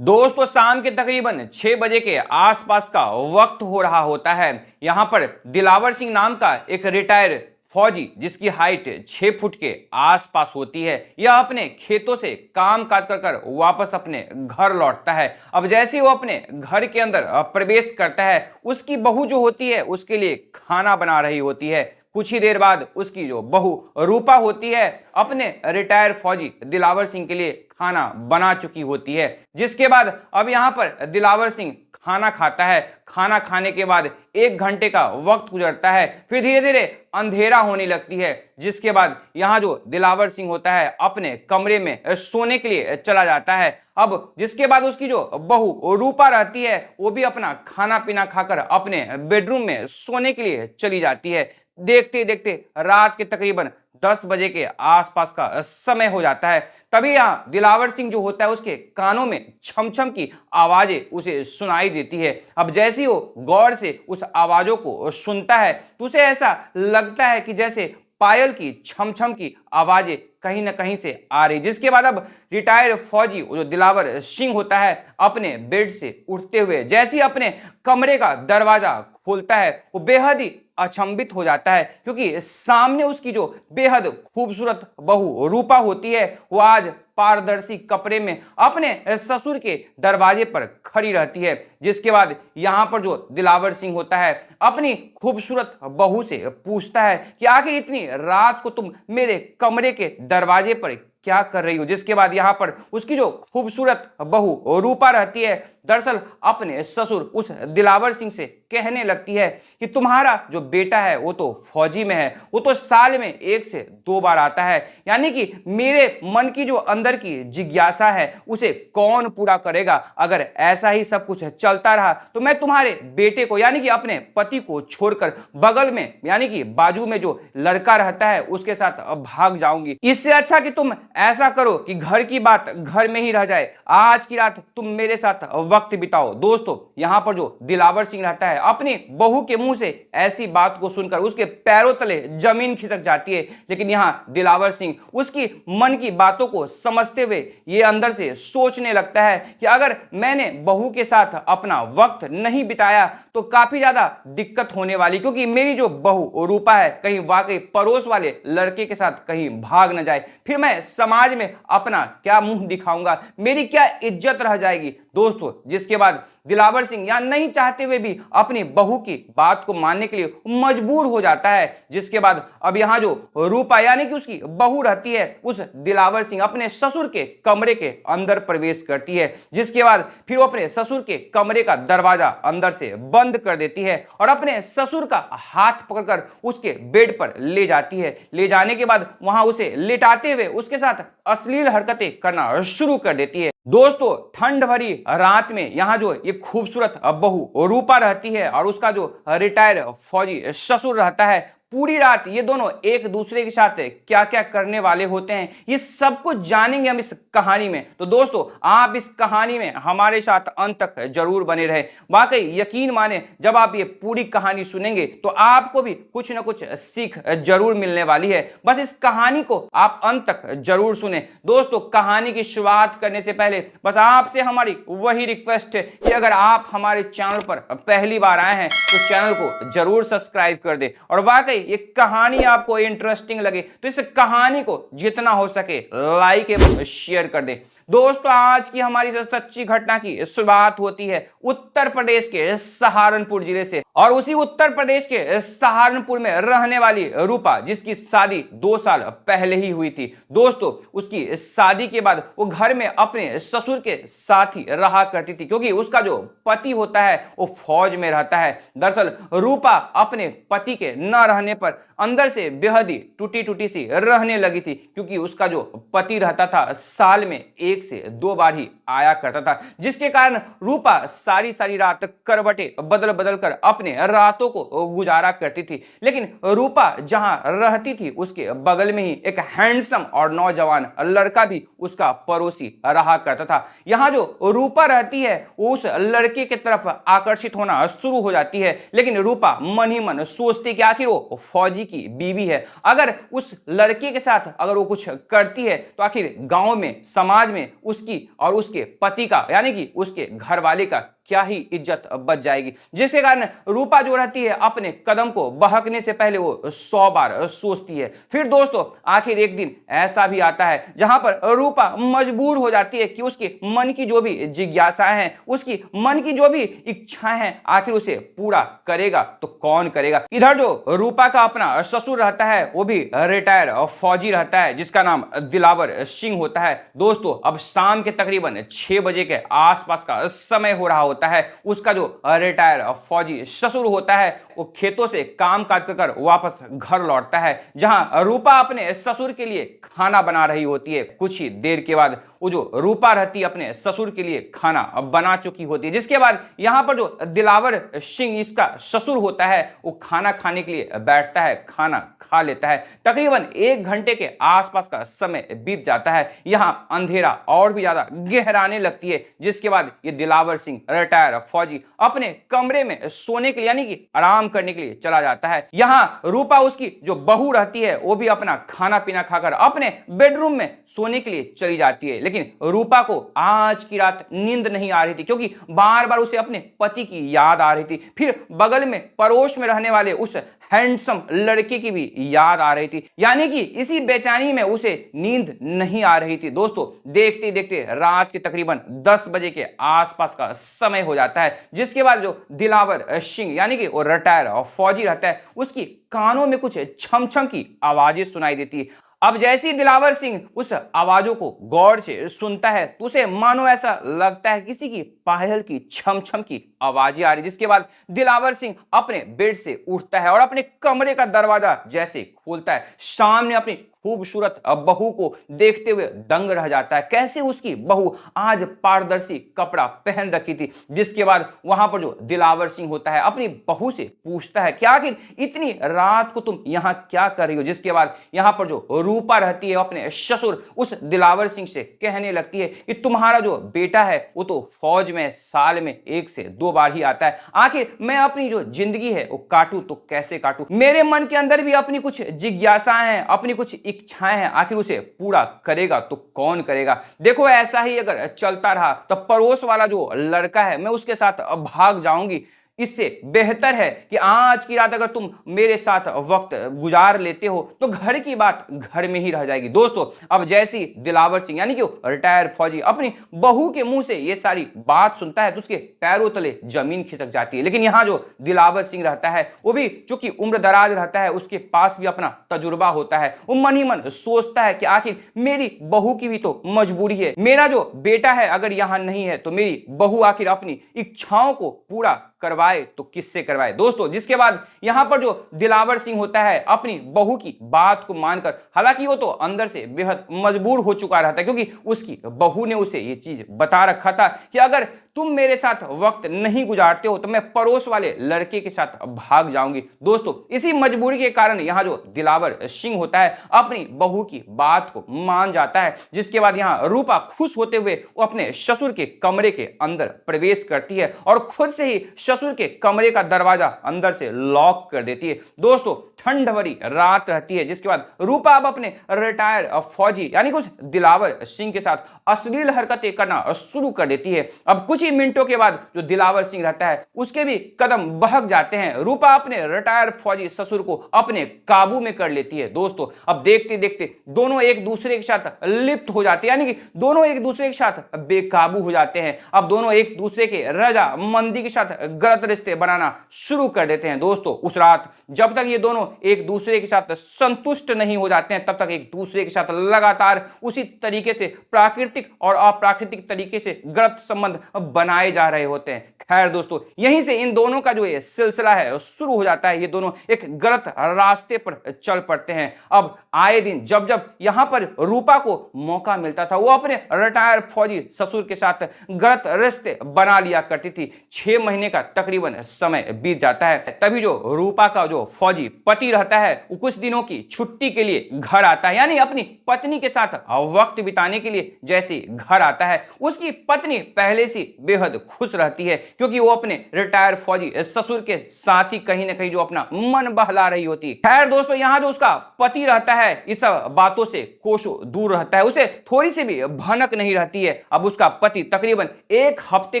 दोस्तों शाम के तकरीबन 6 बजे के आसपास का वक्त हो रहा होता है। यहाँ पर दिलावर सिंह नाम का एक रिटायर फौजी जिसकी हाइट 6 फुट के आसपास होती है, यह अपने खेतों से काम काज कर कर वापस अपने घर लौटता है। अब जैसे ही वो अपने घर के अंदर प्रवेश करता है, उसकी बहू जो होती है उसके लिए खाना बना रही होती है। कुछ ही देर बाद उसकी जो बहू रूपा होती है अपने रिटायर फौजी दिलावर सिंह के लिए खाना बना चुकी होती है। जिसके बाद अब यहाँ पर दिलावर सिंह खाना खाता है। खाना खाने के बाद 1 घंटे का वक्त गुजरता है, फिर धीरे धीरे अंधेरा होने लगती है। जिसके बाद यहाँ जो दिलावर सिंह होता है अपने कमरे में सोने के लिए चला जाता है। अब जिसके बाद उसकी जो बहू रूपा रहती है वो भी अपना खाना पीना खाकर अपने बेडरूम में सोने के लिए चली जाती है। देखते देखते रात के तकरीबन 10 बजे के आसपास का समय हो जाता है। तभी यहाँ दिलावर सिंह जो होता है उसके कानों में छमछम की आवाजें उसे सुनाई देती है। अब जैसे ही वो गौर से उस आवाजों को सुनता है तो उसे ऐसा लगता है कि जैसे पायल की छमछम की आवाजें कहीं ना कहीं से आ रही। जिसके बाद अब रिटायर्ड फौजी जो दिलावर सिंह होता है अपने बेड से उठते हुए जैसे ही अपने कमरे का दरवाजा खोलता है वो बेहद ही अचंभित हो जाता है, क्योंकि सामने उसकी जो बेहद खूबसूरत बहू रूपा होती है वो आज पारदर्शी कपड़े में अपने ससुर के दरवाजे पर खड़ी रहती है। जिसके बाद यहाँ पर जो दिलावर सिंह होता है अपनी खूबसूरत बहू से पूछता है कि आखिर इतनी रात को तुम मेरे कमरे के दरवाजे पर क्या कर रही हो। जिसके बाद यहाँ पर उसकी जो खूबसूरत बहू रूपा रहती है दरअसल अपने ससुर उस दिलावर सिंह से कहने लगती है कि तुम्हारा जो बेटा है वो तो फौजी में है, वो तो साल में 1 से 2 बार आता है, यानी कि मेरे मन की जो अंदर की जिज्ञासा है उसे कौन पूरा करेगा। अगर ऐसा ही सब कुछ चलता रहा तो मैं तुम्हारे बेटे को यानी कि अपने पति को छोड़कर बगल में यानी कि बाजू में जो लड़का रहता है उसके साथ भाग जाऊंगी। इससे अच्छा कि तुम ऐसा करो कि घर की बात घर में ही रह जाए, आज की रात तुम मेरे साथ वक्त बिताओ। दोस्तों यहाँ पर जो दिलावर सिंह रहता है अपनी बहू के मुंह से ऐसी बात को सुनकर उसके पैरों तले जमीन खिसक जाती है। लेकिन यहाँ दिलावर सिंह उसकी मन की बातों को समझते हुए ये अंदर से सोचने लगता है कि अगर मैंने बहू के साथ अपना वक्त नहीं बिताया तो काफी ज्यादा दिक्कत होने वाली, क्योंकि मेरी जो बहू रूपा है कहीं वाकई पड़ोस वाले लड़के के साथ कहीं भाग न जाए, फिर मैं समाज में अपना क्या मुंह दिखाऊंगा, मेरी क्या इज्जत रह जाएगी। दोस्तों जिसके बाद दिलावर सिंह या नहीं चाहते हुए भी अपनी बहू की बात को मानने के लिए मजबूर हो जाता है। जिसके बाद अब यहाँ जो रूपा यानी कि उसकी बहू रहती है उस दिलावर सिंह अपने ससुर के कमरे के अंदर प्रवेश करती है। जिसके बाद फिर वो अपने ससुर के कमरे का दरवाजा अंदर से बंद कर देती है और अपने ससुर का हाथ पकड़कर उसके बेड पर ले जाती है। ले जाने के बाद वहां उसे लिटाते हुए उसके साथ अश्लील हरकतें करना शुरू कर देती है। दोस्तों ठंड भरी रात में यहाँ जो ये खूबसूरत बहू रूपा रहती है और उसका जो रिटायर फौजी ससुर रहता है, पूरी रात ये दोनों एक दूसरे के साथ क्या क्या करने वाले होते हैं ये सब कुछ जानेंगे हम इस कहानी में। तो दोस्तों आप इस कहानी में हमारे साथ अंत तक जरूर बने रहे। वाकई यकीन माने जब आप ये पूरी कहानी सुनेंगे तो आपको भी कुछ ना कुछ सीख जरूर मिलने वाली है। बस इस कहानी को आप अंत तक जरूर सुने। दोस्तों कहानी की शुरुआत करने से पहले बस आपसे हमारी वही रिक्वेस्ट है कि अगर आप हमारे चैनल पर पहली बार आए हैं तो चैनल को जरूर सब्सक्राइब कर दे, और वाकई ये कहानी आपको इंटरेस्टिंग लगे तो इस कहानी को जितना हो सके लाइक एवं शेयर कर दे। दोस्तों आज की हमारी सच्ची घटना की शुरुआत होती है उत्तर प्रदेश के सहारनपुर जिले से, और उसी उत्तर प्रदेश के सहारनपुर में रहने वाली रूपा जिसकी शादी 2 साल पहले ही हुई थी। दोस्तों उसकी शादी के बाद वो घर में अपने ससुर के साथ ही रहा करती थी, क्योंकि उसका जो पति होता है वो फौज में रहता है। दरअसल रूपा अपने पति के न रहने पर अंदर से बेहद ही टूटी टूटी सी रहने लगी थी, क्योंकि उसका जो पति रहता था साल में 1 से 2 बार ही आया करता था, जिसके कारण रूपा सारी सारी रात करवटें बदल बदल कर अपने रातों को गुजारा करती थी। लेकिन रूपा जहां रहती थी उसके बगल में ही एक हैंडसम और नौजवान लड़का भी उसका पड़ोसी रहा करता था। यहाँ जो रूपा रहती है वो उस लड़के की तरफ आकर्षित होना शुरू हो जाती है, लेकिन रूपा मन ही मन सोचती कि आखिर वो फौजी की बीवी है, अगर उस लड़के के साथ अगर वो कुछ करती है तो आखिर गांव में समाज में उसकी और उसके पति का यानी कि उसके घर वाले का क्या ही इज्जत बच जाएगी, जिसके कारण रूपा जो रहती है अपने कदम को बहकने से पहले वो 100 बार सोचती है। फिर दोस्तों आखिर एक दिन ऐसा भी आता है जहां पर रूपा मजबूर हो जाती है कि उसके मन की जो भी जिज्ञासाएं हैं, उसकी मन की जो भी इच्छाएं हैं, आखिर उसे पूरा करेगा तो कौन करेगा। इधर जो रूपा का अपना ससुर रहता है वो भी रिटायर फौजी रहता है जिसका नाम दिलावर सिंह होता है। दोस्तों अब शाम के तकरीबन 6 बजे के आसपास का समय हो रहा होता है। उसका जो रिटायर फौजी ससुर होता है वो खेतों से काम काज कर वापस घर लौटता है, जहां रूपा अपने ससुर के लिए खाना बना रही होती है। कुछ ही देर के बाद वो जो रूपा रहती है अपने ससुर के लिए खाना बना चुकी होती है, जिसके बाद यहां पर जो दिलावर सिंह इसका ससुर होता है वो खाना खाने के लिए बैठता है, खाना खा लेता है। तकरीबन 1 घंटे के आसपास का समय बीत जाता है। यहां अंधेरा और भी ज्यादा गहराने लगती है, जिसके बाद ये दिलावर सिंह रिटायर फौजी अपने कमरे में सोने के लिए यानी कि आराम करने के लिए चला जाता है। यहां रूपा उसकी जो बहू रहती है वो भी अपना खाना पीना खाकर अपने बेडरूम में सोने के लिए चली जाती है। लेकिन रूपा को आज की रात नींद नहीं आ रही थी, क्योंकि बार बार उसे अपने पति की याद आ रही थी। फिर बगल में पड़ोस में रहने वाले उस हैंडसम लड़के की भी याद आ रही थी, यानी कि इसी बेचैनी में उसे नींद नहीं आ रही थी। दोस्तों देखते देखते रात के तकरीबन 10 बजे के आसपास का समय हो जाता है, जिसके बाद जो दिलावर सिंह यानी कि वो रिटायर फौजी रहता है उसकी कानों में कुछ छम छम की आवाजें सुनाई देती है। अब जैसे ही दिलावर सिंह उस आवाजों को गौर से सुनता है तो उसे मानो ऐसा लगता है किसी की पायल की छम छम की आवाजें आ रही, जिसके बाद दिलावर सिंह अपने बेड से उठता है और अपने कमरे का दरवाजा जैसे खोलता है, सामने अपनी खूबसूरत बहू को देखते हुए दंग रह जाता है। कैसे उसकी बहू आज पारदर्शी कपड़ा पहन रखी थी। जिसके बाद वहां पर जो दिलावर सिंह होता है अपनी बहू से पूछता है कि आखिर इतनी रात को तुम यहाँ क्या कर रही हो। जिसके बाद यहाँ पर जो रूपा रहती है अपने ससुर उस दिलावर सिंह से कहने लगती है कि तुम्हारा जो बेटा है वो तो फौज में साल में 1 से 2 बार ही आता है, आखिर मैं अपनी जो जिंदगी है वो काटूं तो कैसे काटूं। मेरे मन के अंदर भी अपनी कुछ जिज्ञासाएं हैं, अपनी कुछ इच्छाएं हैं, आखिर उसे पूरा करेगा तो कौन करेगा। देखो ऐसा ही अगर चलता रहा तो पड़ोस वाला जो लड़का है मैं उसके साथ भाग जाऊंगी। इससे बेहतर है कि आज की रात अगर तुम मेरे साथ वक्त गुजार लेते हो तो घर की बात घर में ही रह जाएगी। दोस्तों अब जैसी दिलावर सिंह यानी कि रिटायर फौजी अपनी बहू के मुंह से ये सारी बात सुनता है तो उसके पैरों तले जमीन खिसक जाती है। लेकिन यहाँ जो दिलावर सिंह रहता है वो भी चूंकि उम्र दराज रहता है, उसके पास भी अपना तजुर्बा होता है। वो मन ही मन सोचता है कि आखिर मेरी बहू की भी तो मजबूरी है, मेरा जो बेटा है अगर यहाँ नहीं है तो मेरी बहू आखिर अपनी इच्छाओं को पूरा करवाए तो किससे करवाए। दोस्तों जिसके बाद यहां पर जो दिलावर सिंह होता है अपनी बहू की बात को मानकर, हालांकि वो तो अंदर से बेहद मजबूर हो चुका रहता है क्योंकि उसकी बहू ने उसे ये चीज बता रखा था कि अगर तुम मेरे साथ वक्त नहीं गुजारते हो तो मैं पड़ोस वाले लड़के के साथ भाग जाऊंगी। दोस्तों इसी मजबूरी के कारण यहाँ जो दिलावर सिंह होता है अपनी बहू की बात को मान जाता है। जिसके बाद यहाँ रूपा खुश होते हुए वो अपने ससुर के कमरे के अंदर प्रवेश करती है और खुद से ही ससुर के कमरे का दरवाजा अंदर से लॉक कर देती है। दोस्तों ठंड भरी रात रहती है, जिसके बाद रूपा अब अपने रिटायर फौजी यानी कि उस दिलावर सिंह के साथ अश्लील हरकतें करना शुरू कर देती है। अब कुछ ही मिनटों के बाद जो दिलावर सिंह रहता है उसके भी कदम बहक जाते हैं। रूपा अपने रिटायर फौजी ससुर को अपने काबू में कर लेती है। दोस्तों अब देखते देखते दोनों एक दूसरे के साथ लिप्त हो जाते हैं, यानी कि दोनों एक दूसरे के साथ बेकाबू हो जाते हैं। अब दोनों एक दूसरे के रजामंदी के साथ गलत रिश्ते बनाना शुरू कर देते हैं। दोस्तों उस रात जब तक ये दोनों एक दूसरे के साथ संतुष्ट नहीं हो जाते हैं तब तक एक दूसरे के साथ लगातार उसी तरीके से प्राकृतिक और अप्राकृतिक तरीके से गलत संबंध बनाए जा रहे होते हैं। खैर दोस्तों यहीं से इन दोनों का जो ये सिलसिला है शुरू हो जाता है। ये दोनों एक गलत रास्ते पर चल पड़ते हैं। अब आए दिन जब जब यहां पर रूपा को मौका मिलता था वो अपने रिटायर फौजी ससुर के साथ गलत रिश्ते बना लिया करती थी। 6 महीने का तकरीबन समय बीत जाता है। तभी जो रूपा का जो फौजी पति रहता है वो कुछ दिनों की छुट्टी के लिए घर आता है, यानी अपनी पत्नी के साथ वक्त बिताने के लिए जैसे घर आता है, उसकी पत्नी पहले से बेहद खुश रहती है क्योंकि वो अपने रिटायर फौजी ससुर के साथ ही कहीं ना कहीं जो अपना मन बहला रही होती है। खैर दोस्तों, यहाँ जो उसका पति रहता है इस सब बातों से कोसों दूर रहता है, उसे थोड़ी सी भी भनक नहीं रहती है। अब उसका पति तकरीबन एक हफ्ते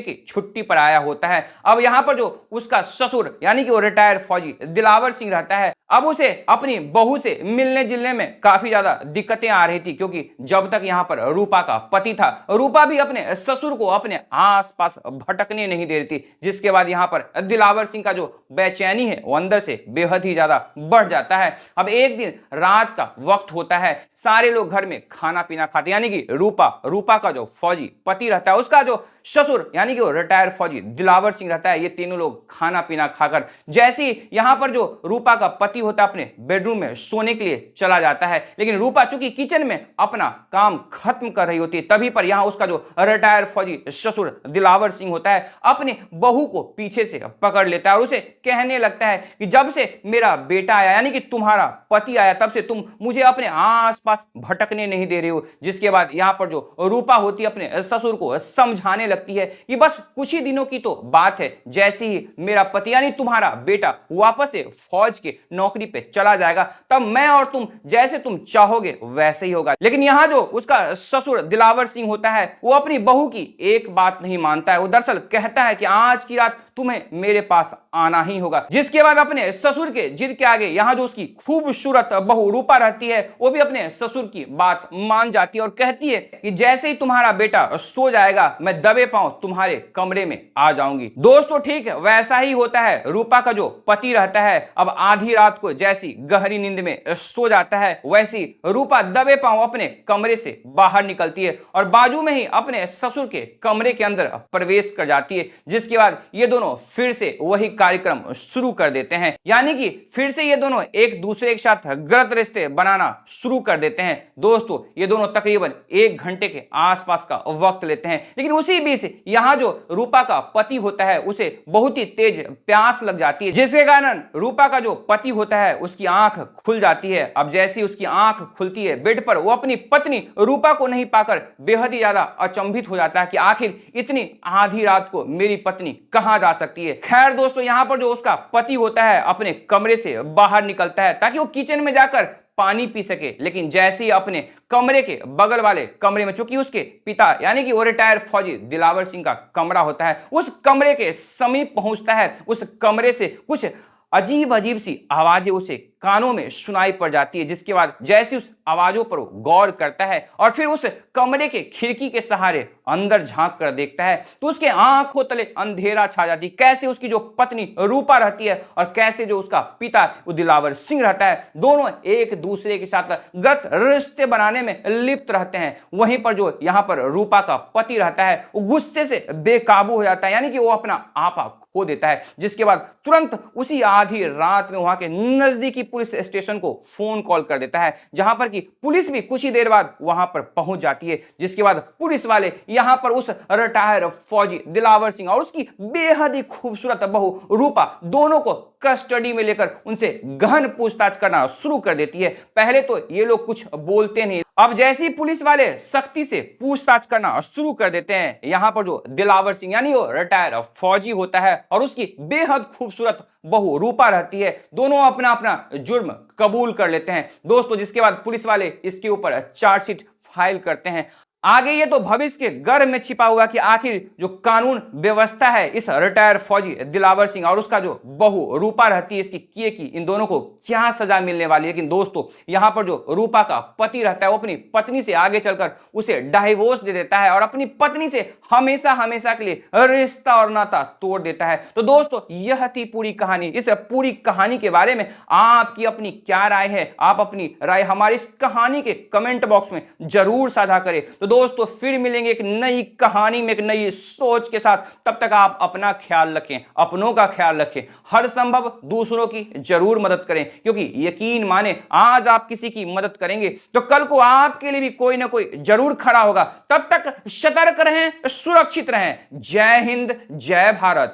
की छुट्टी पर आया होता है। अब यहाँ पर जो उसका ससुर यानी कि वो रिटायर फौजी दिलावर सिंह रहता है, अब उसे अपनी बहू से मिलने जुलने में काफी ज्यादा दिक्कतें आ रही थी क्योंकि जब तक यहाँ पर रूपा का पति था, रूपा भी अपने ससुर को अपने आसपास भटकने नहीं दे रही थी, जिसके बाद यहाँ पर दिलावर सिंह का जो बेचैनी है वो अंदर से बेहद ही ज्यादा बढ़ जाता है। अब एक दिन रात का वक्त होता है, सारे लोग घर में खाना पीना खाते, यानी कि रूपा का जो फौजी पति रहता है, उसका जो ससुर यानी कि वो रिटायर फौजी दिलावर सिंह रहता है, ये तीनों लोग खाना पीना खाकर जैसे ही यहाँ पर जो रूपा का पति होता है अपने बेडरूम में सोने के लिए चला जाता है, लेकिन रूपा चूंकि किचन में अपना काम खत्म कर रही होती है, तभी पर यहाँ उसका जो रिटायर फौजी ससुर दिलावर सिंह होता है अपनी बहू को पीछे से पकड़ लेता है और उसे कहने लगता है कि जब से मेरा बेटा आया यानी कि तुम्हारा पति आया तब से तुम मुझे अपने आसपास भटकने नहीं दे रहे हो। जिसके बाद यहाँ पर जो रूपा होती है अपने ससुर को समझाने लगती है कि बस कुछ ही दिनों की तो बात है, जैसे ही मेरा पति यानी तुम्हारा बेटा वापस से फौज के नौकरी पे चला जाएगा तब मैं और तुम जैसे तुम चाहोगे वैसे ही होगा। लेकिन यहाँ जो उसका ससुर दिलावर सिंह होता है वो अपनी बहू की एक बात नहीं मानता है। वो दरअसल कहता है कि आज की रात तुम्हें मेरे पास आना ही होगा। जिसके बाद अपने ससुर के जिद के आगे यहाँ जो उसकी खूबसूरत बहू रूपा रहती है वो भी अपने ससुर की बात मान जाती है और कहती है कि जैसे ही तुम्हारा बेटा सो जाएगा मैं दबे पांव तुम्हारे कमरे में आ जाऊंगी। दोस्तों ठीक वैसा ही होता है। रूपा का जो पति रहता है अब आधी रात को जैसी गहरी नींद में सो जाता है, वैसी रूपा दबे पांव अपने कमरे से बाहर निकलती है और बाजू में ही अपने ससुर के कमरे के अंदर प्रवेश कर जाती है। जिसके बाद ये दोनों फिर से वही कार्यक्रम शुरू कर देते हैं, यानी कि फिर से ये दोनों एक दूसरे के साथ गलत रिश्ते बनाना शुरू कर देते हैं। दोस्तों ये दोनों तकरीबन 1 घंटे के आसपास का वक्त लेते हैं, लेकिन उसी बीच यहाँ जो रूपा का पति होता है उसे बहुत ही तेज प्यास लग जाती है, जिसके कारण रूपा का जो पति होता है उसकी आंख खुल जाती है। अब जैसी उसकी आंख खुलती है बेड पर वो अपनी पत्नी रूपा को नहीं पाकर बेहद ही ज्यादा अचंभित हो जाता है कि आखिर इतनी आधी रात को मेरी पत्नी कहां जा सकती है। खैर दोस्तों यहाँ पर जो उसका पति होता है अपने कमरे से बाहर निकलता है ताकि वो किचन में जाकर पानी पी सके, लेकिन जैसे ही अपने कमरे के बगल वाले कमरे में, चूंकि उसके पिता यानी कि वो रिटायर फौजी दिलावर सिंह का कमरा होता है, उस कमरे के समीप पहुंचता है, उस कमरे से कुछ अजीब अजीब सी आवाजें उसे कानों में सुनाई पड़ जाती है। जिसके बाद जैसे उस आवाजों पर गौर करता है और फिर उस कमरे के खिड़की के सहारे अंदर झांक कर देखता है तो उसके आंखों तले अंधेरा छा जाती है। कैसे उसकी जो पत्नी रूपा रहती है और कैसे जो उसका पिता दिलावर सिंह रहता है, दोनों एक दूसरे के साथ गलत रिश्ते बनाने में लिप्त रहते हैं। वहीं पर जो यहाँ पर रूपा का पति रहता है वो गुस्से से बेकाबू हो जाता है, यानी कि वो अपना आपा खो देता है। जिसके बाद तुरंत उसी आधी रात में वहां के नजदीकी पुलिस स्टेशन को फोन कॉल कर देता है, जहां पर कि पुलिस भी कुछ ही देर बाद वहां पर पहुंच जाती है। जिसके बाद पुलिस वाले यहां पर उस रिटायर फौजी दिलावर सिंह और उसकी बेहद ही खूबसूरत बहू रूपा दोनों को कस्टडी में लेकर उनसे गहन पूछताछ करना शुरू कर देती है। पहले तो ये लोग कुछ बोलते नहीं, अब जैसी पुलिस वाले सख्ती से पूछताछ करना शुरू कर देते हैं, यहां पर जो दिलावर सिंह यानी वो रिटायर फौजी होता है और उसकी बेहद खूबसूरत बहू रूपा रहती है, दोनों अपना अपना जुर्म कबूल कर लेते हैं। दोस्तों जिसके बाद पुलिस वाले इसके ऊपर चार्जशीट फाइल करते हैं। आगे ये तो भविष्य के गर्भ में छिपा हुआ कि आखिर जो कानून व्यवस्था है इस रिटायर फौजी दिलावर सिंह और उसका जो बहू रूपा रहती है इसकी किए की इन दोनों को क्या सजा मिलने वाली है। लेकिन दोस्तों यहाँ पर जो रूपा का पति रहता है वो अपनी पत्नी से आगे चलकर उसे डाइवोर्स दे देता है और अपनी पत्नी से हमेशा हमेशा के लिए रिश्ता और नाता तोड़ देता है। तो दोस्तों यह थी पूरी कहानी। इस पूरी कहानी के बारे में आपकी अपनी क्या राय है, आप अपनी राय हमारी इस कहानी के कमेंट बॉक्स में जरूर साझा करें। तो दोस्तों फिर मिलेंगे एक नई कहानी में एक नई सोच के साथ। तब तक आप अपना ख्याल रखें, अपनों का ख्याल रखें, हर संभव दूसरों की जरूर मदद करें, क्योंकि यकीन माने आज आप किसी की मदद करेंगे तो कल को आपके लिए भी कोई ना कोई जरूर खड़ा होगा। तब तक सतर्क रहें, सुरक्षित रहें। जय हिंद, जय भारत।